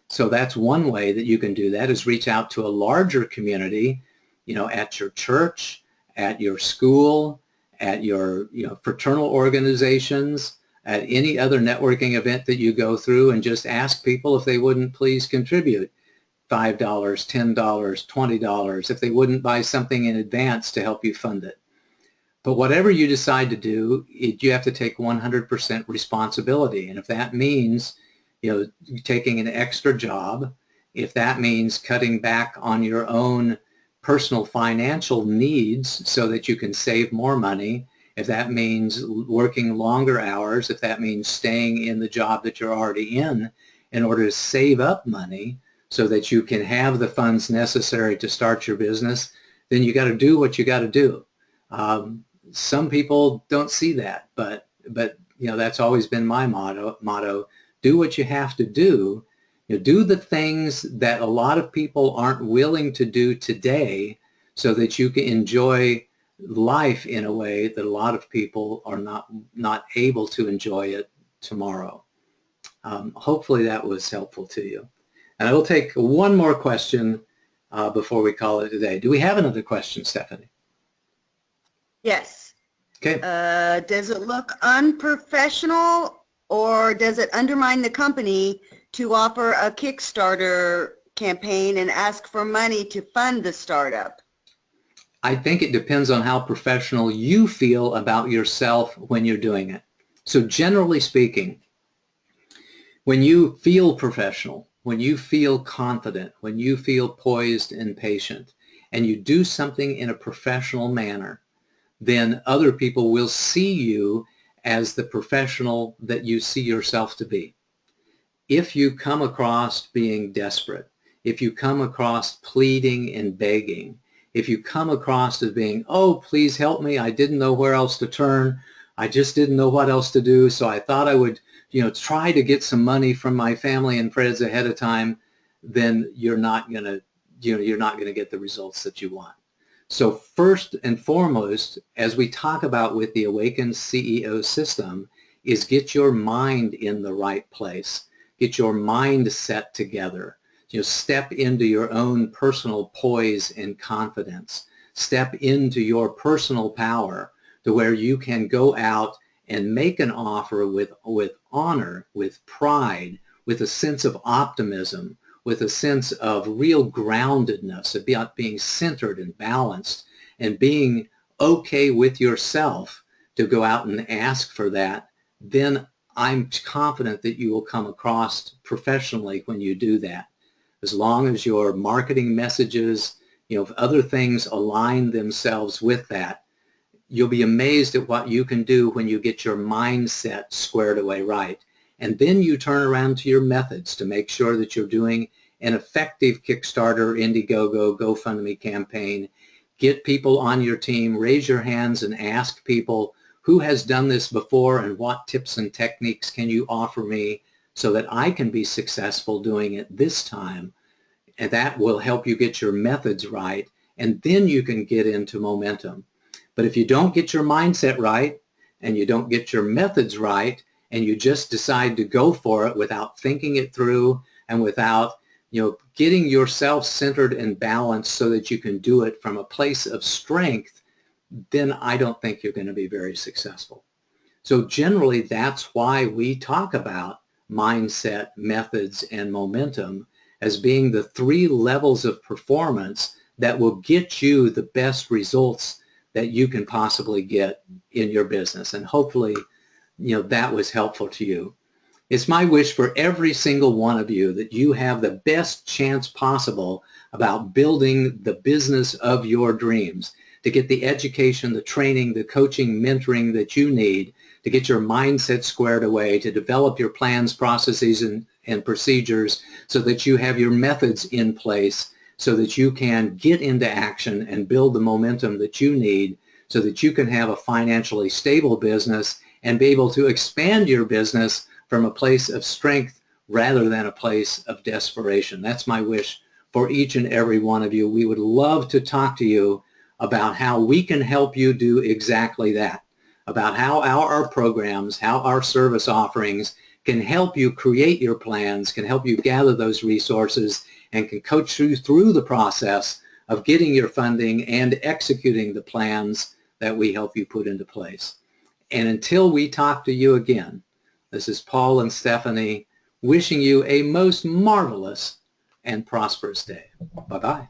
So that's one way that you can do that, is reach out to a larger community, at your church, at your school, at your fraternal organizations, at any other networking event that you go through, and just ask people if they wouldn't please contribute $5, $10, $20, if they wouldn't buy something in advance to help you fund it. But whatever you decide to do, you have to take 100% responsibility. And if that means, taking an extra job, if that means cutting back on your own personal financial needs so that you can save more money, if that means working longer hours, if that means staying in the job that you're already in order to save up money so that you can have the funds necessary to start your business, then you got to do what you got to do. Some people don't see that, but that's always been my motto. Do what you have to do, Do the things that a lot of people aren't willing to do today so that you can enjoy life in a way that a lot of people are not able to enjoy it tomorrow. Hopefully that was helpful to you. And I will take one more question before we call it a day. Do we have another question, Stephanie? Yes. Okay. Does it look unprofessional, or does it undermine the company to offer a Kickstarter campaign and ask for money to fund the startup? I think it depends on how professional you feel about yourself when you're doing it. So generally speaking, when you feel professional, when you feel confident, when you feel poised and patient, and you do something in a professional manner, then other people will see you as the professional that you see yourself to be. If you come across being desperate, if you come across pleading and begging, if you come across as being, oh, please help me, I didn't know where else to turn, I just didn't know what else to do, so I thought I would, try to get some money from my family and friends ahead of time, then you're not going to, you're not going to get the results that you want. So first and foremost, as we talk about with the Awakened CEO system, is get your mind in the right place. Get your mind set together. Step into your own personal poise and confidence. Step into your personal power to where you can go out and make an offer with honor, with pride, with a sense of optimism, with a sense of real groundedness, about being centered and balanced, and being okay with yourself to go out and ask for that, then I'm confident that you will come across professionally when you do that. As long as your marketing messages, if other things align themselves with that, you'll be amazed at what you can do when you get your mindset squared away right. And then you turn around to your methods to make sure that you're doing an effective Kickstarter, Indiegogo, GoFundMe campaign. Get people on your team, raise your hands and ask people who has done this before and what tips and techniques can you offer me so that I can be successful doing it this time. And that will help you get your methods right, and then you can get into momentum. But if you don't get your mindset right and you don't get your methods right and you just decide to go for it without thinking it through and without getting yourself centered and balanced so that you can do it from a place of strength, then I don't think you're going to be very successful. So generally, that's why we talk about mindset, methods, and momentum as being the 3 levels of performance that will get you the best results that you can possibly get in your business. And hopefully, that was helpful to you. It's my wish for every single one of you that you have the best chance possible about building the business of your dreams, to get the education, the training, the coaching, mentoring that you need to get your mindset squared away, to develop your plans, processes, and procedures so that you have your methods in place so that you can get into action and build the momentum that you need so that you can have a financially stable business and be able to expand your business from a place of strength rather than a place of desperation. That's my wish for each and every one of you. We would love to talk to you about how we can help you do exactly that, about how our programs, how our service offerings can help you create your plans, can help you gather those resources, and can coach you through the process of getting your funding and executing the plans that we help you put into place. And until we talk to you again, this is Paul and Stephanie wishing you a most marvelous and prosperous day. Bye-bye.